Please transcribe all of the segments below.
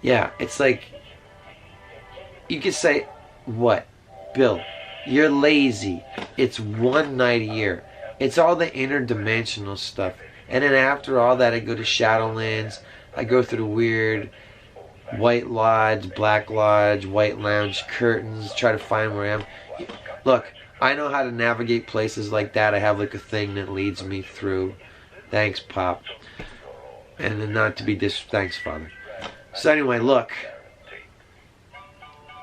Yeah, it's like you could say, what? Bill, you're lazy. It's one night a year. It's all the interdimensional stuff. And then after all that, I go to Shadowlands. I go through the weird White Lodge, Black Lodge, White Lounge curtains, try to find where I am. Look, I know how to navigate places like that. I have like a thing that leads me through. Thanks, Pop. And then not to be thanks, Father. So anyway, look.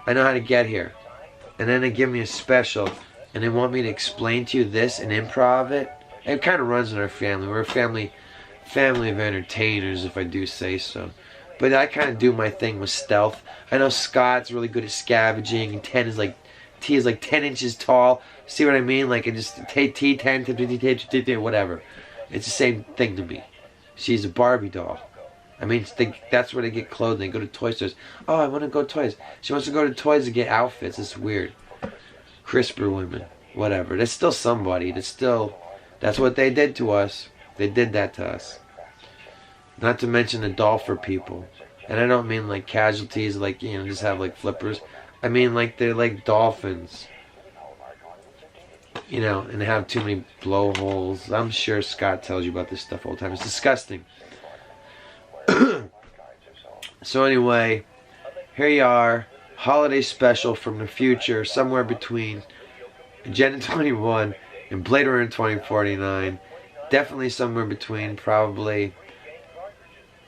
I know how to get here. And then they give me a special, and they want me to explain to you this and improv it. It kind of runs in our family. We're a family of entertainers, if I do say so. But I kind of do my thing with stealth. I know Scott's really good at scavenging, and T is like 10 inches tall. See what I mean? Like, it just T 10, whatever. It's the same thing to me. She's a Barbie doll. I mean, that's where they get clothing. They go to toy stores. Oh, I want to go to toys. She wants to go to toys to get outfits. It's weird. CRISPR women. Whatever. There's still somebody. That's what they did to us. They did that to us. Not to mention the dolphin people. And I don't mean like casualties, like, just have like flippers. I mean like they're like dolphins. And they have too many blowholes. I'm sure Scott tells you about this stuff all the time. It's disgusting. So anyway, here you are. Holiday special from the future. Somewhere between Agenda 21 and Blade Runner 2049. Definitely somewhere between probably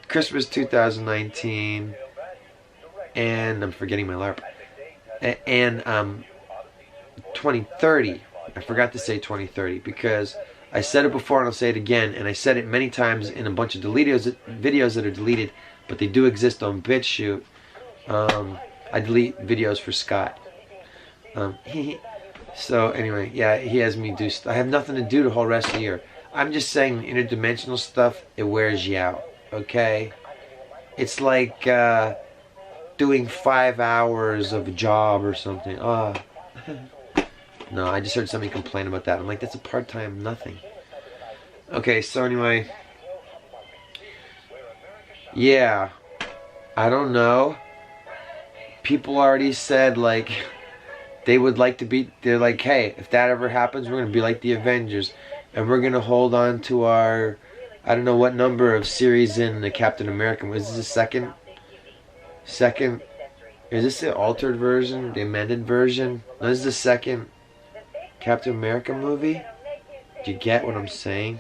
Christmas 2019 and I'm forgetting my LARP. And 2030. I forgot to say 2030 because I said it before and I'll say it again, and I said it many times in a bunch of videos that are deleted, but they do exist on BitChute. I delete videos for Scott. So anyway, yeah, he has me do I have nothing to do the whole rest of the year. I'm just saying interdimensional stuff, it wears you out, okay? It's like doing 5 hours of a job or something. No, I just heard somebody complain about that. I'm like, that's a part-time nothing. Okay, so anyway. Yeah. I don't know. People already said, like, they would like to be, they're like, hey, if that ever happens, we're going to be like the Avengers. And we're going to hold on to our, I don't know what number of series in the Captain America. Was this the second? Is this the altered version? The amended version? No, this is the second Captain America movie? Do you get what I'm saying?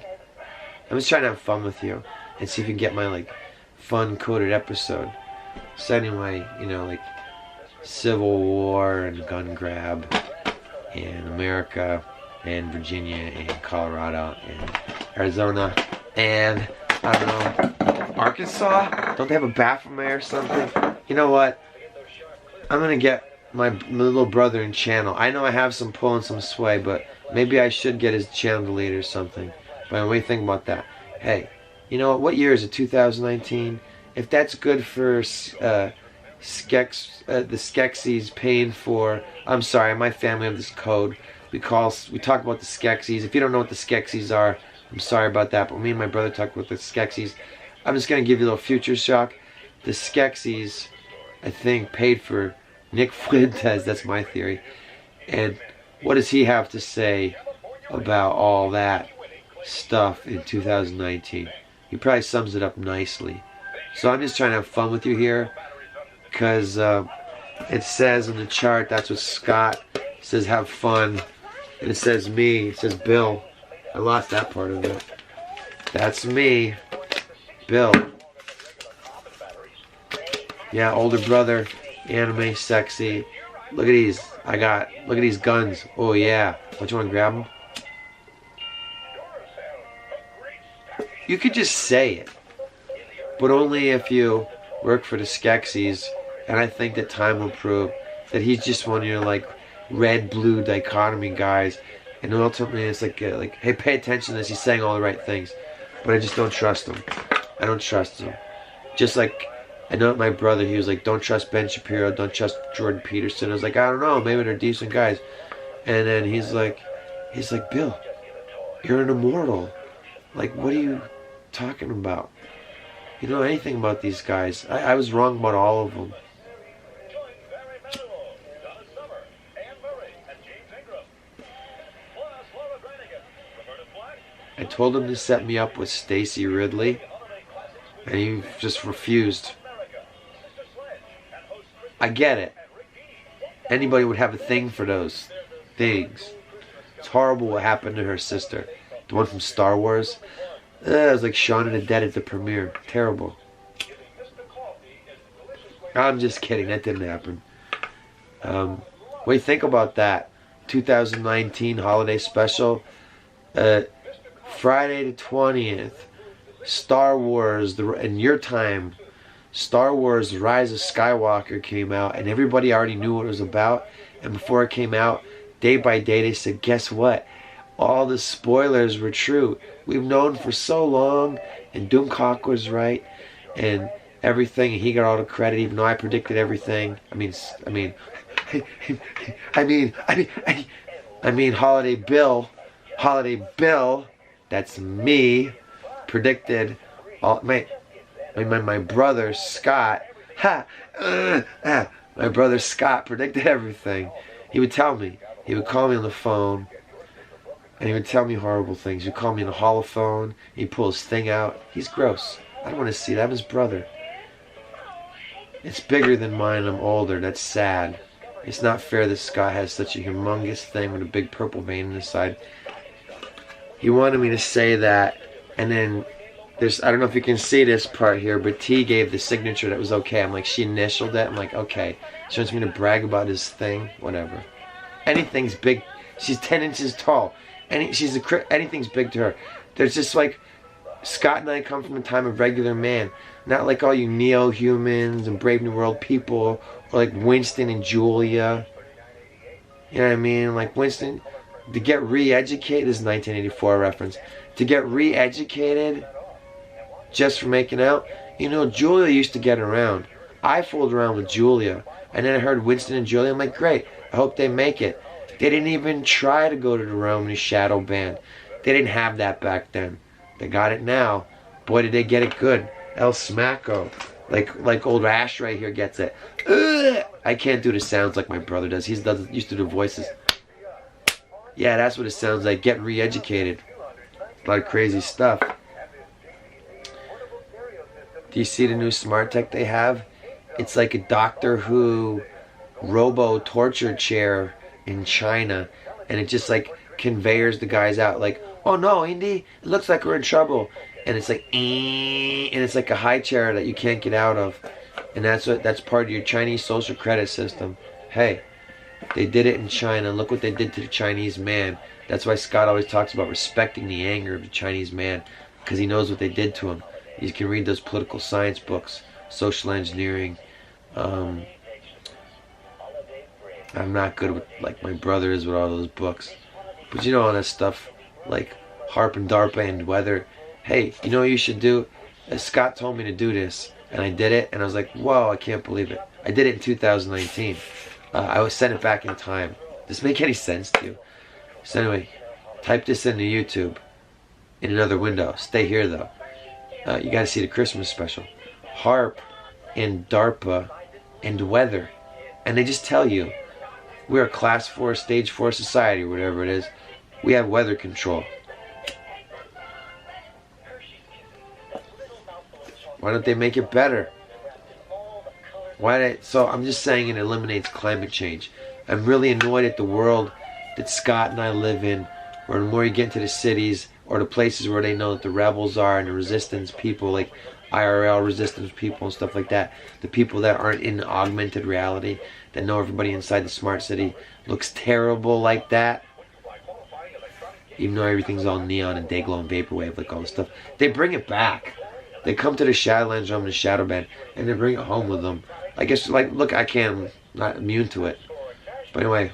I'm just trying to have fun with you and see if you can get my like fun coded episode. So anyway, like Civil War and gun grab and America and Virginia and Colorado and Arizona and I don't know, Arkansas? Don't they have a Baphomet or something? You know what? I'm gonna get my little brother in channel. I know I have some pull and some sway, but maybe I should get his channel deleted or something. But what do you think about that? Hey, you know what year is it? 2019? If that's good for the Skeksis paying for... I'm sorry, my family have this code. We talk about the Skeksis. If you don't know what the Skeksis are, I'm sorry about that. But me and my brother talk about the Skeksis. I'm just going to give you a little future shock. The Skeksis, I think, paid for Nick Fuentes, that's my theory. And what does he have to say about all that stuff in 2019? He probably sums it up nicely. So I'm just trying to have fun with you here, because it says on the chart, that's what Scott says, have fun. And it says me, it says Bill. I lost that part of it. That's me, Bill. Yeah, older brother. Anime, sexy. Look at these. Look at these guns. Oh yeah. Don't you want to grab them? You could just say it. But only if you work for the Skeksis. And I think that time will prove that he's just one of your like red-blue dichotomy guys. And ultimately it's like, hey, pay attention to this. He's saying all the right things. But I just don't trust him. I don't trust him. Just like... I know my brother, he was like, don't trust Ben Shapiro, don't trust Jordan Peterson. I was like, I don't know, maybe they're decent guys. And then he's like, Bill, you're an immortal. Like, what are you talking about? You know anything about these guys? I was wrong about all of them. I told him to set me up with Stacy Ridley, and he just refused. I get it. Anybody would have a thing for those things. It's horrible what happened to her sister. The one from Star Wars. It was like Shaun of the Dead at the premiere. Terrible. I'm just kidding. That didn't happen. What do you think about that? 2019 holiday special. Friday the 20th. Star Wars, in your time, Star Wars The Rise of Skywalker came out, and everybody already knew what it was about. And before it came out, day by day, they said, guess what? All the spoilers were true. We've known for so long, and Doomcock was right, and everything, and he got all the credit, even though I predicted everything. I mean, Holiday Bill, that's me, predicted all, my brother Scott, my brother Scott predicted everything. He would tell me, he would call me on the phone, and he would tell me horrible things. He'd call me in the holophone, he'd pull his thing out. He's gross. I don't want to see that. I'm his brother. It's bigger than mine, I'm older, that's sad. It's not fair that Scott has such a humongous thing with a big purple vein in his side. He wanted me to say that, and then there's, I don't know if you can see this part here, but T gave the signature that was okay. I'm like, she initialed it. I'm like, okay. She wants me to brag about his thing, whatever. Anything's big. She's 10 inches tall. Anything's big to her. There's just like, Scott and I come from a time of regular man. Not like all you neo-humans and Brave New World people, or like Winston and Julia. You know what I mean? Like Winston, to get re-educated, this is 1984 reference, to get re-educated just for making out, you know, Julia used to get around. I fooled around with Julia, and then I heard Winston and Julia, I'm like, great, I hope they make it. They didn't even try to go to the Romany Shadow Band. They didn't have that back then. They got it now. Boy, did they get it good. El Smacko. Like old Ash right here gets it. Ugh! I can't do the sounds like my brother does. He's used to do voices. Yeah, that's what it sounds like. Getting re-educated. A lot of crazy stuff. Do you see the new smart tech they have? It's like a Doctor Who robo torture chair in China, and it just like conveyors the guys out like, oh no, Indy, it looks like we're in trouble. And it's like, and it's like a high chair that you can't get out of. And that's part of your Chinese social credit system. Hey, they did it in China. Look what they did to the Chinese man. That's why Scott always talks about respecting the anger of the Chinese man, because he knows what they did to him. You can read those political science books, social engineering. I'm not good with, like my brother is with all those books. But you know all that stuff, like HAARP and DARPA and weather. Hey, you know what you should do? Scott told me to do this, and I did it, and I was like, whoa, I can't believe it. I did it in 2019. I was sent it back in time. Does this make any sense to you? So anyway, type this into YouTube in another window. Stay here though. You gotta see the Christmas special. HAARP and DARPA and weather. And they just tell you, we're a class 4, stage 4 society, or whatever it is. We have weather control. Why don't they make it better? So I'm just saying it eliminates climate change. I'm really annoyed at the world that Scott and I live in, where the more you get into the cities or the places where they know that the rebels are and the resistance people, like IRL resistance people and stuff like that, the people that aren't in augmented reality, that know everybody inside the smart city looks terrible like that, even though everything's all neon and dayglow and vaporwave, like all this stuff. They bring it back. They come to the Shadowlands Realm and the Shadow Band, and they bring it home with them. I guess, like, look, I can't, I'm not immune to it. But anyway,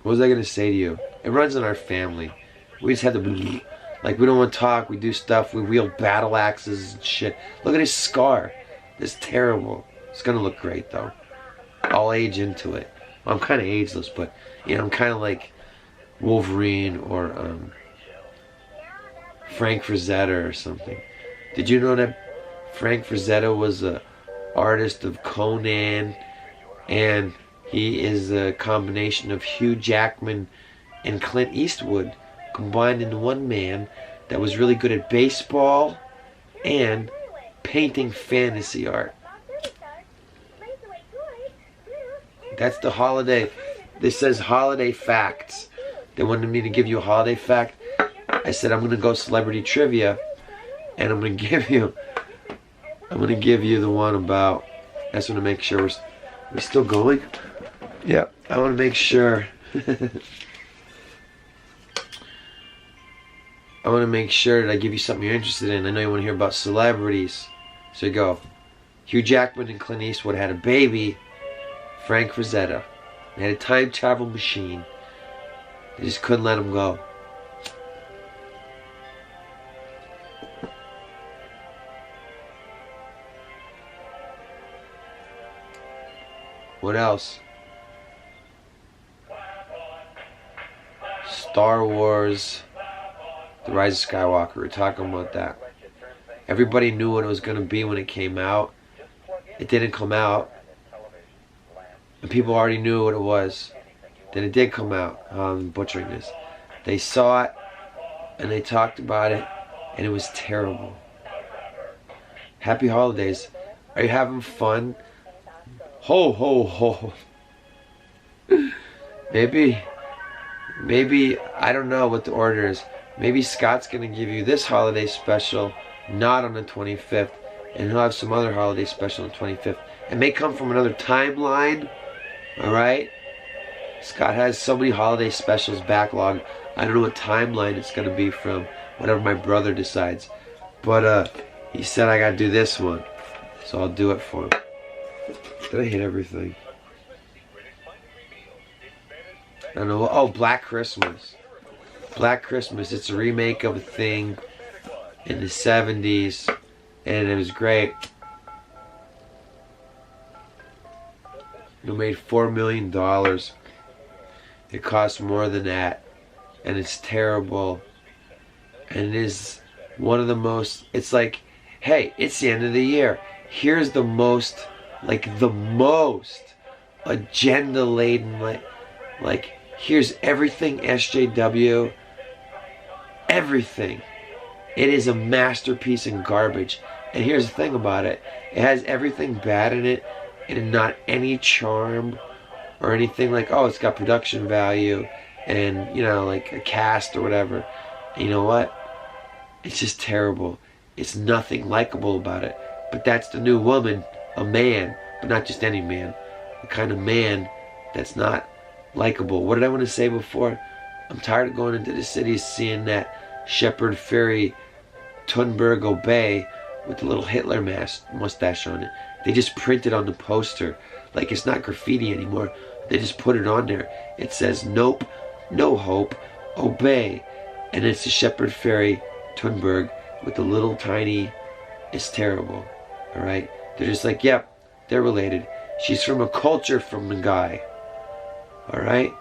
what was I going to say to you? It runs in our family. We just have to, like, we don't want to talk, we do stuff, we wield battle axes and shit. Look at his scar. It's terrible. It's going to look great, though. I'll age into it. Well, I'm kind of ageless, but, you know, I'm kind of like Wolverine or, Frank Frazetta or something. Did you know that Frank Frazetta was a artist of Conan, and he is a combination of Hugh Jackman and Clint Eastwood combined into one man that was really good at baseball and painting fantasy art. That's the holiday. This says holiday facts. They wanted me to give you a holiday fact. I said I'm gonna go celebrity trivia, and I'm gonna give you the one about. I just want to make sure we're still going. Yeah, I want to make sure. I want to make sure that I give you something you're interested in. I know you want to hear about celebrities. So you go. Hugh Jackman and Clint Eastwood had a baby, Frank Frazetta. They had a time travel machine. They just couldn't let him go. What else? Star Wars, The Rise of Skywalker. We're talking about that. Everybody knew what it was going to be when it came out. It didn't come out. And people already knew what it was. Then it did come out. I'm butchering this. They saw it, and they talked about it, and it was terrible. Happy holidays. Are you having fun? Ho, ho, ho. Maybe, I don't know what the order is. Maybe Scott's going to give you this holiday special, not on the 25th, and he'll have some other holiday special on the 25th. It may come from another timeline, alright? Scott has so many holiday specials backlogged. I don't know what timeline it's going to be from, whatever my brother decides. But he said I got to do this one, so I'll do it for him. Did I hit everything? I don't know. Oh, Black Christmas. Black Christmas. It's a remake of a thing in the 70s, and it was great. It made $4 million. It cost more than that, and it's terrible. And it is one of the most. It's like, hey, it's the end of the year. Here's the most. Like the most agenda laden, like here's everything SJW, everything. It is a masterpiece in garbage. And here's the thing about it: it has everything bad in it, and not any charm or anything like, oh, it's got production value and, you know, like a cast or whatever. And you know what? It's just terrible. It's nothing likable about it. But that's the new woman. A man, but not just any man. The kind of man that's not likable. What did I want to say before? I'm tired of going into the cities seeing that Shepard Fairey Thunberg Obey with the little Hitler mustache on it. They just print it on the poster. Like it's not graffiti anymore. They just put it on there. It says, nope, no hope, obey. And it's a Shepard Fairey Thunberg with the little tiny, it's terrible. Alright? They're just like, yep, they're related. She's from a culture from the guy. Alright?